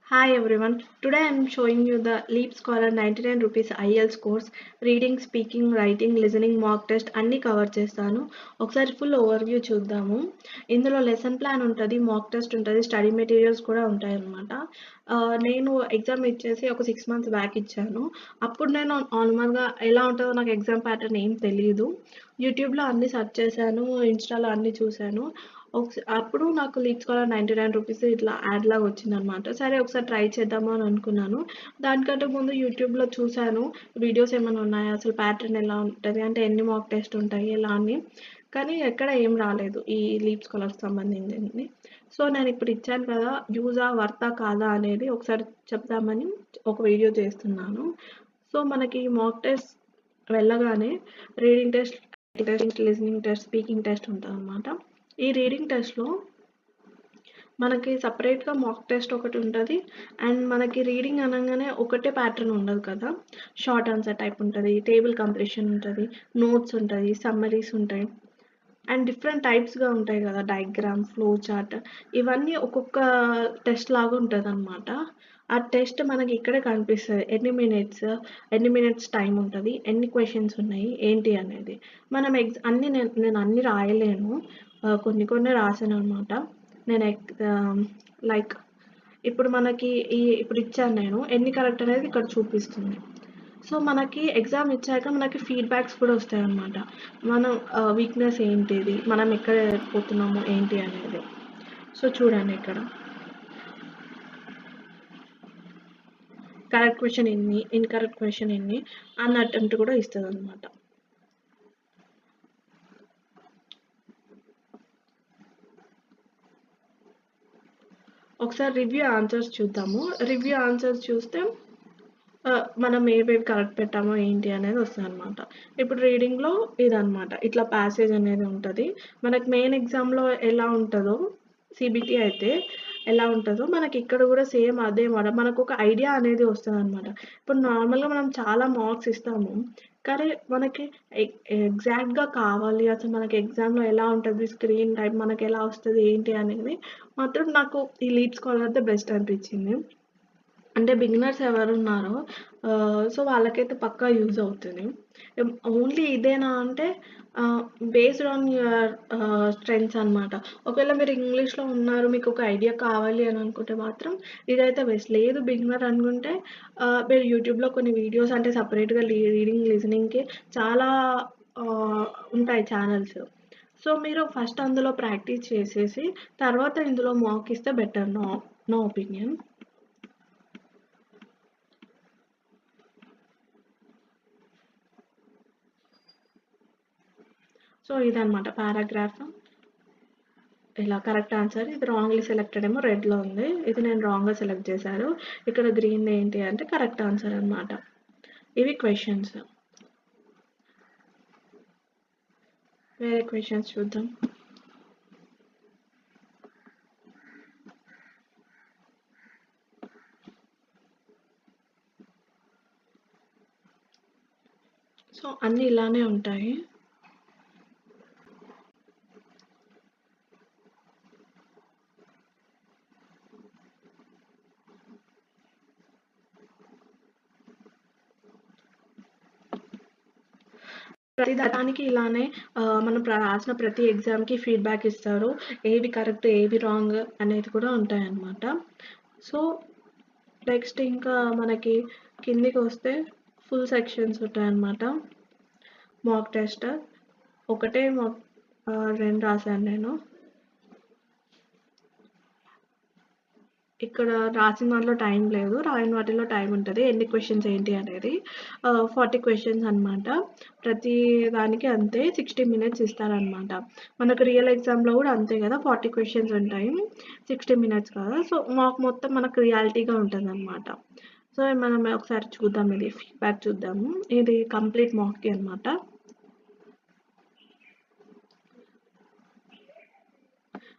Hi everyone. Today I am showing you the Leap Scholar 99 rupees IELTS course. Reading, speaking, writing, listening, mock test అన్నీ cover చేస్తాను. ఒకసారి full overview చూద్దాము. ఇందులో lesson plan ఉంటుంది, mock test ఉంటుంది, study materials కూడా ఉంటాయన్నమాట. నేను ఎగ్జామ్ ఇచ్చేసి ఒక 6 months బ్యాక్ ఇచ్చాను. అప్పుడు నేను నార్మల్గా ఎలా ఉంటుందో నాకు ఎగ్జామ్ ప్యాటర్న్ ఏం తెలీదు. యూట్యూబ్లో అన్నీ సెర్చ్ చేశాను, ఇన్స్టాలో అన్నీ చూశాను. అప్పుడు నాకు లీప్ స్కాలర్ 99 రూపీస్ ఇట్లా యాడ్ లాగా వచ్చిందనమాట. సరే ఒకసారి ట్రై చేద్దాము అని అనుకున్నాను. దానికంటే ముందు యూట్యూబ్లో చూశాను వీడియోస్ ఏమైనా ఉన్నాయా, అసలు ప్యాటర్న్ ఎలా ఉంటుంది, అంటే ఎన్ని మాక్ టెస్ట్ ఉంటాయి ఎలా అని. కానీ ఎక్కడ ఏం రాలేదు ఈ లీప్ స్కాలర్కి సంబంధించింది. సో నేను ఇప్పుడు ఇచ్చాను కదా, యూజా వర్తా కాదా అనేది ఒకసారి చెప్దామని ఒక వీడియో చేస్తున్నాను. సో మనకి మాక్ టెస్ట్ వెళ్ళగానే reading test, listening test, speaking test ఉంటుందన్నమాట. ఈ రీడింగ్ టెస్ట్‌లో మనకి సెపరేట్‌గా మాక్ టెస్ట్ ఒకటి ఉంటది. అండ్ మనకి రీడింగ్ అనంగానే ఒకటే ప్యాటర్న్ ఉండదు కదా! షార్ట్ ఆన్సర్ టైప్ ఉంటది, టేబుల్ కంప్లీషన్ ఉంటది, నోట్స్ ఉంటది, సమ్మరీస్ ఉంటాయి. అండ్ డిఫరెంట్ టైప్స్‌గా ఉంటాయి కదా! డయాగ్రామ్, ఫ్లో చార్ట్ ఇవన్నీ ఒక్కొక్క టెస్ట్ లాగా ఉంటదనమాట. ఆ టెస్ట్ మనకి ఇక్కడే కనిపిస్తది. ఎన్ని మినిట్స్ టైమ్ ఉంటది, ఎన్ని క్వెషన్స్ ఉన్నాయి, ఏంటి అనేది. మనం అన్నీ నేను అన్నీ రాయలేను. కొన్ని కొన్నే రాసాననమాట. నేను లైక్ ఇప్పుడు మనకి ఇప్పుడు ఇచ్చాను నేను. ఎన్ని కరెక్ట్ అనేది ఇక్కడ చూపిస్తుంది. సో మనకి ఎగ్జామ్ ఇచ్చాక మనకి ఫీడ్‌బ్యాక్స్ కూడా వస్తాయన్నమాట. మనం వీక్‌నెస్ ఏంటిది, మనం ఎక్కడ పోతున్నాము ఏంటి అనేది. సో చూడండి ఇక్కడ. కరెక్ట్ క్వెషన్ ఎన్ని, ఇన్‌కరెక్ట్ క్వెషన్ ఎన్ని అన్న అటెంప్ట్ కూడా ఇస్తదన్నమాట. ఒకసారి రివ్యూ ఆన్సర్స్ చూద్దాము. రివ్యూ ఆన్సర్స్ చూస్తే మనం ఏవేవి కరెక్ట్ పెట్టామో ఏంటి అనేది వస్తదనమాట. ఇప్పుడు రీడింగ్‌లో ఇదనమాట. ఇట్లా ప్యాసేజ్ అనేది ఉంటది. మనకి మెయిన్ ఎగ్జామ్‌లో ఎలా ఉంటదో, సీబీటీ అయితే ఎలా ఉంటదో మనకి ఇక్కడ కూడా సేమ్ అదే మోడల్. మనకొక ఐడియా అనేది వస్తదనమాట. ఇప్పుడు నార్మల్‌గా మనం చాలా మార్క్స్ ఇస్తాము. కానీ మనకి ఎగ్జాక్ట్‌గా కావాలి, అసలు మనకి ఎగ్జామ్‌లో ఎలా ఉంటది, స్క్రీన్ టైమ్ మనకెలా వస్తది, ఏంటి అనేది మాత్రం నాకు ఈ లీప్ స్కాలర్‌దే బెస్ట్ అనిపించింది. అంటే బిగినర్స్ ఎవరున్నారో సో వాళ్ళకైతే పక్కా యూజ్ అవుతది. ఓన్లీ ఇదేనా అంటే బేస్డ్ ఆన్ యువర్ స్ట్రెంగ్త్స్ అనమాట. ఒకవేళ మీరు ఇంగ్లీష్‌లో ఉన్నారు, మీకొక ఐడియా కావాలి అని అనుకుంటే మాత్రం ఇదైతే బెస్ట్. లేదు బిగినర్ అనుకుంటే మీరు యూట్యూబ్‌లో కొన్ని వీడియోస్ అంటే సెపరేట్‌గా రీడింగ్, లిజనింగ్‌కి చాలా ఉంటాయి ఛానెల్స్. సో మీరు ఫస్ట్ అందులో ప్రాక్టీస్ చేసేసి తర్వాత ఇందులో మాక్ ఇస్తే బెటర్. నా ఒపీనియన్. సో ఇదనమాట పారాగ్రాఫ్. ఇలా కరెక్ట్ ఆన్సర్. ఇది రాంగ్‌లీ సెలెక్టెడ్ ఏమో రెడ్‌లో ఉంది. ఇది నేను రాంగ్‌గా సెలెక్ట్ చేశాను. ఇక్కడ గ్రీన్ ఏంటి అంటే కరెక్ట్ ఆన్సర్ అనమాట. ఇవి క్వెషన్స్. వేరే క్వెషన్స్ చూద్దాం. సో అన్నీ ఇలానే ఉంటాయి. ప్రతి దానికి ఇలానే మనం రాసిన ప్రతి ఎగ్జామ్‌కి ఫీడ్‌బ్యాక్ ఇస్తారు. ఏవి కరెక్ట్, ఏవి రాంగ్ అనేది కూడా ఉంటాయన్నమాట. సో నెక్స్ట్ ఇంకా మనకి కిందికొస్తే ఫుల్ సెక్షన్స్ ఉంటాయన్నమాట. మాక్ టెస్ట్ ఒకటే 2 రాసాను నేను. ఇక్కడ రాసిన దాంట్లో టైం లేదు. రాయని వాటిలో టైం ఉంటది. ఎన్ని క్వెషన్స్ ఏంటి అనేది. 40 క్వెషన్స్ అనమాట. ప్రతి దానికి అంతే 60 మినిట్స్ ఇస్తారనమాట. మనకు రియల్ ఎగ్జామ్‌లో కూడా అంతే కదా! 40 క్వెషన్స్ ఉంటాయి. 60 మినిట్స్ కదా! సో మాక్ మొత్తం మనకు రియాలిటీగా ఉంటదనమాట. సో మనం ఒకసారి చూద్దాం, ఇది ఫీడ్‌బ్యాక్ చూద్దాము. ఇది కంప్లీట్ మాక్‌కి అనమాట.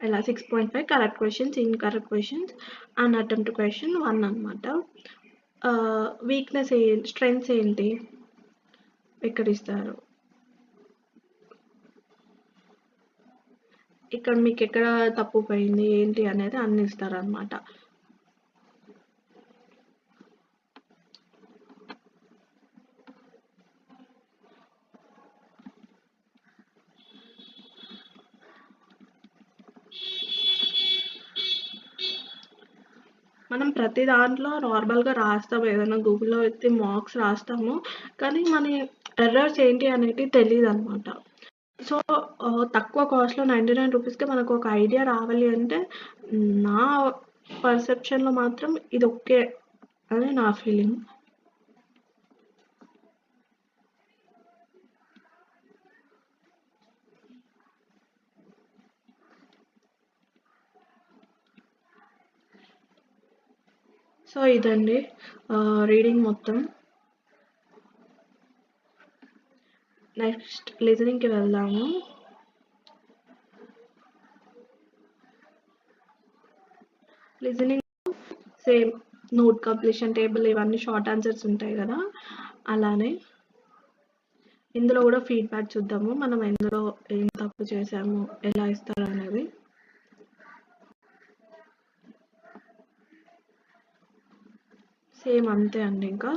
ఇలా 6.5 correct questions, incorrect questions, unattempt question 1 అనమాట. వీక్‌నెస్ స్ట్రెంగ్త్స్ ఏంటి ఇక్కడ ఇస్తారు. ఇక్కడ మీకెక్కడ తప్పు పోయింది ఏంటి అనేది అన్నీ ఇస్తారనమాట. మనం ప్రతి దాంట్లో నార్మల్‌గా రాస్తాం. ఏదైనా గూగుల్‌లో వెతికి మార్క్స్ రాస్తాము. కానీ మన ఎర్రర్స్ ఏంటి అనేటివి తెలీదనమాట. సో, తక్కువ కాస్ట్‌లో రూ. 99కి మనకొక ఐడియా రావాలి అంటే, నా పర్సెప్షన్‌లో మాత్రం ఇది ఓకే అని నా ఫీలింగ్. సో, ఇదండి రీడింగ్ మొత్తం. నెక్స్ట్ లిజనింగ్‌కి వెళ్దాము. Listening same note completion table ఇవన్నీ షార్ట్ ఆన్సర్స్ ఉంటాయి కదా! అలానే ఇందులో కూడా ఫీడ్‌బ్యాక్ చూద్దాము. మనం ఎందులో ఏం తప్పు చేశాము, ఎలా ఇస్తారనేది. సేమ్ అంతే అండి ఇంకా.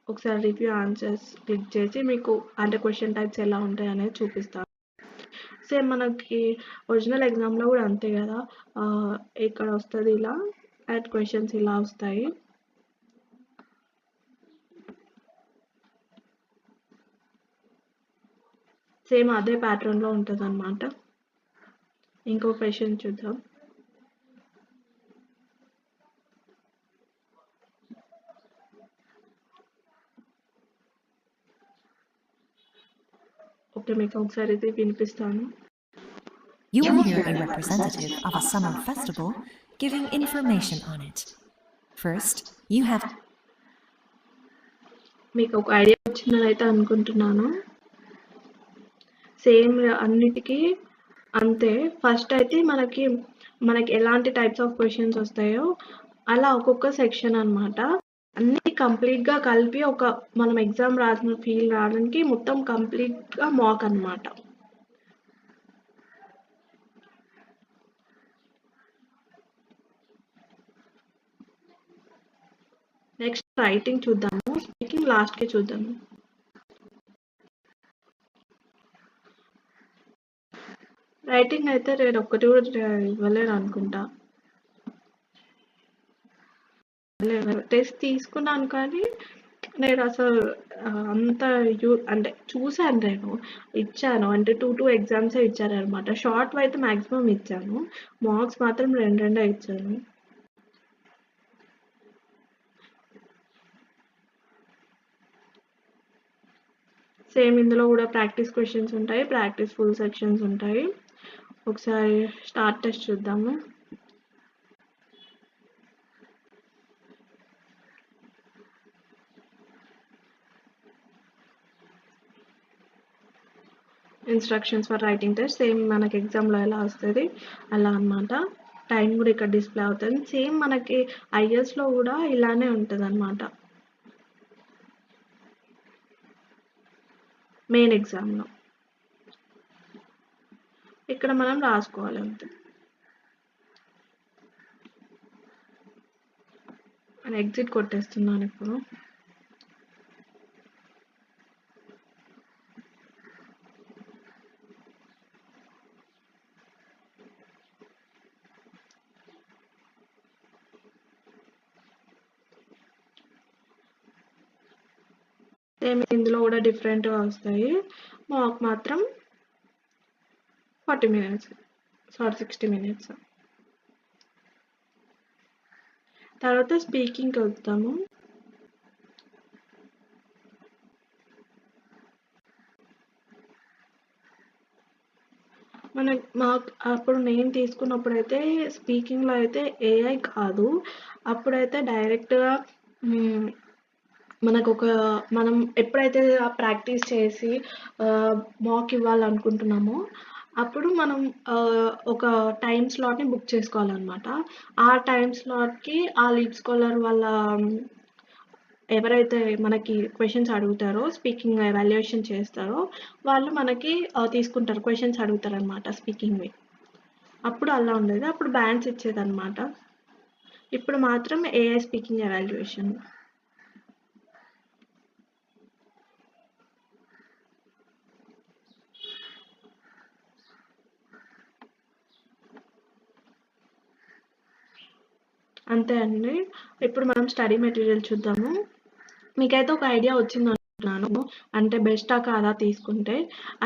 ఒకసారి రివ్యూ ఆన్సర్స్ క్లిక్ చేసి మీకు అంటే క్వెషన్ టైప్స్ ఎలా ఉంటాయనేది చూపిస్తాను. సేమ్ మనకి ఒరిజినల్ ఎగ్జామ్‌లో కూడా అంతే కదా! ఇక్కడ వస్తది ఇలా అండ్ క్వెషన్స్ ఇలా వస్తాయి. సేమ్ అదే ప్యాటర్న్‌లో ఉంటదనమాట. ఇంకో క్వెషన్ చూద్దాం. ఓకే. మీకు ఒకసారి ఇది వినిపిస్తాను. You will hear a representative of a summer festival giving information on it. First, you have మీకు ఒక ఐడియా వచ్చిందని అయితే అనుకుంటున్నాను. సేమ్ అన్నిటికీ అంతే. ఫస్ట్ అయితే మనకి ఎలాంటి టైప్స్ ఆఫ్ క్వెషన్స్ వస్తాయో అలా ఒక్కొక్క సెక్షన్ అనమాట. అన్నీ కంప్లీట్‌గా కలిపి మనం ఎగ్జామ్ రాసిన ఫీల్ రావడానికి మొత్తం కంప్లీట్‌గా మాక్ అనమాట. నెక్స్ట్ రైటింగ్ చూద్దాము. స్పీకింగ్ లాస్ట్‌కి చూద్దాము. రైటింగ్ అయితే నేను ఒక్కటి కూడా ఇవ్వలేను అనుకుంటా. టెస్ట్ తీసుకున్నాను కానీ నేను అసలు అంత అంటే చూసాను నేను. ఇచ్చాను. అంటే 2 ఎగ్జామ్సే ఇచ్చారనమాట. షార్ట్‌వి అయితే మాక్సిమం ఇచ్చాను. మార్క్స్ మాత్రం 2 ఇచ్చాను. సేమ్ ఇందులో కూడా ప్రాక్టీస్ క్వెషన్స్ ఉంటాయి. ప్రాక్టీస్ ఫుల్ సెక్షన్స్ ఉంటాయి. ఒకసారి స్టార్ట్ టెస్ట్ చూద్దాము. Instructions for writing test same మనకి ఎగ్జామ్‌లో ఎలా వస్తది అలా అనమాట. టైం కూడా ఇక్కడ డిస్‌ప్లే అవుతది. సేమ్ మనకి ఐఎల్స్‌లో కూడా ఇలానే ఉంటదనమాట. మెయిన్ ఎగ్జామ్‌లో. ఇక్కడ మనం రాసుకోవాలి అంతే. నేను ఎగ్జిట్ కొట్టేస్తున్నాను ఇప్పుడు. సేమ్ ఇందులో కూడా డిఫరెంట్‌గా వస్తాయి. మాక్ మాత్రం 40 మినిట్స్. 60 మినిట్స్. తర్వాత స్పీకింగ్‌కి వద్దాము. మాకు అప్పుడు నేను తీసుకున్నప్పుడైతే స్పీకింగ్‌లో అయితే ఏఐ కాదు. అప్పుడైతే డైరెక్ట్‌గా మనం ఎప్పుడైతే ప్రాక్టీస్ చేసి మాక్ ఇవ్వాలనుకుంటున్నామో అప్పుడు మనం ఒక టైమ్ స్లాట్‌ని బుక్ చేసుకోవాలనమాట. ఆ టైమ్ స్లాట్‌కి ఆ లీడ్ స్కాలర్ వాళ్ళ ఎవరైతే మనకి క్వెషన్స్ అడుగుతారో, స్పీకింగ్ ఎవాల్యుయేషన్ చేస్తారో వాళ్ళు మనకి తీసుకుంటారు. క్వెషన్స్ అడుగుతారనమాట స్పీకింగ్‌వి. అప్పుడు అలా ఉండేది. అప్పుడు బ్యాండ్స్ ఇచ్చేదనమాట. ఇప్పుడు మాత్రం ఏఐ స్పీకింగ్ ఎవాల్యుయేషన్. అంతే అండి. ఇప్పుడు మనం స్టడీ మెటీరియల్ చూద్దాము. మీకైతే ఒక ఐడియా వచ్చింది అనుకుంటున్నాను. అంటే బెస్టా కాదా తీసుకుంటే.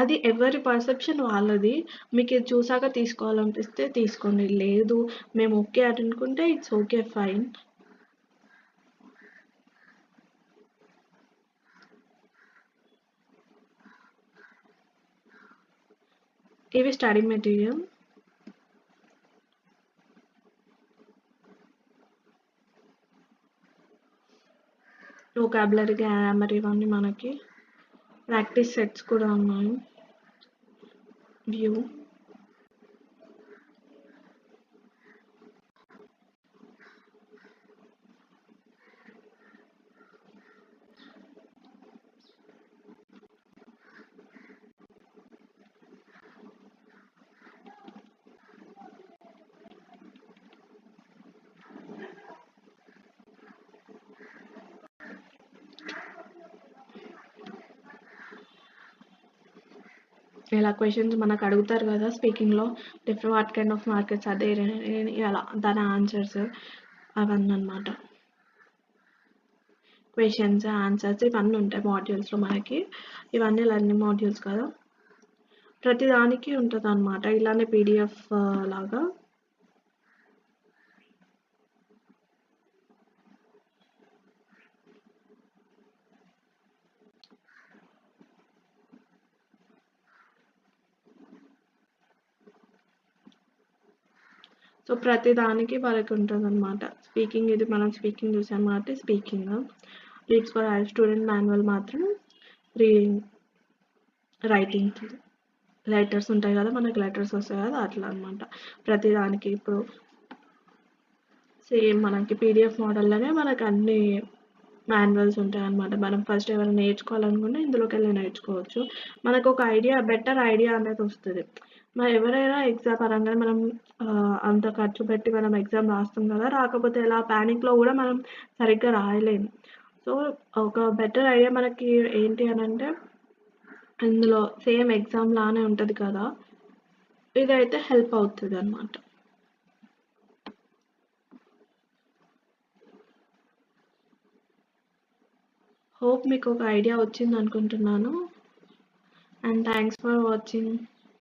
అది ఎవరి పర్సెప్షన్ వాళ్ళది. మీకు ఇది చూసాక తీసుకోవాలనిపిస్తే తీసుకోండి. లేదు మేము ఓకే అని అనుకుంటే ఇట్స్ ఓకే ఫైన్. ఇవి స్టడీ మెటీరియల్. వొకాబులరీ, గ్రామర్ ఇవన్నీ మనకి. ప్రాక్టీస్ సెట్స్ కూడా ఉన్నాయి. వ్యూ. ఇలా క్వశ్చన్స్ మనకు అడుగుతారు కదా స్పీకింగ్లో, different what kind of markets అదే అలా దాని ఆన్సర్స్ అవన్నీ అనమాట. క్వశ్చన్స్, ఆన్సర్స్ ఇవన్నీ ఉంటాయి మాడ్యూల్స్లో మనకి. ఇవన్నీ లెర్నింగ్ మాడ్యూల్స్ కదా, ప్రతి దానికి ఉంటుంది అనమాట ఇలానే పీడిఎఫ్ లాగా. సో ప్రతి దానికి వాళ్ళకి ఉంటుంది అనమాట. స్పీకింగ్ ఇది మనం స్పీకింగ్ చూసాం కాబట్టి speaking. Leads for higher student manual మాత్రం రీడింగ్, రైటింగ్, లెటర్స్ ఉంటాయి కదా మనకి, లెటర్స్ వస్తాయి కదా అట్లా అనమాట. ప్రతి దానికి ఇప్పుడు సేమ్ మనకి పీడిఎఫ్ మోడల్లోనే మనకు అన్ని మాన్యువల్స్ ఉంటాయి అనమాట. మనం ఫస్ట్ ఎవరైనా నేర్చుకోవాలనుకుంటే ఇందులోకి వెళ్ళి నేర్చుకోవచ్చు. మనకు ఒక ఐడియా, బెటర్ ఐడియా అనేది వస్తుంది. మరి ఎవరైనా ఎగ్జామ్ పరంగా మనం అంత ఖర్చు పెట్టి మనం ఎగ్జామ్ రాస్తాం కదా, రాకపోతే ఎలా ప్యానిక్లో కూడా మనం సరిగ్గా రాయలేము. సో ఒక బెటర్ ఐడియా మనకి ఏంటి అని అంటే, ఇందులో సేమ్ ఎగ్జామ్ లానే ఉంటుంది కదా, ఇదైతే హెల్ప్ అవుతుంది అనమాట. హోప్ మీకు ఒక ఐడియా వచ్చింది అనుకుంటున్నాను. And thanks for watching.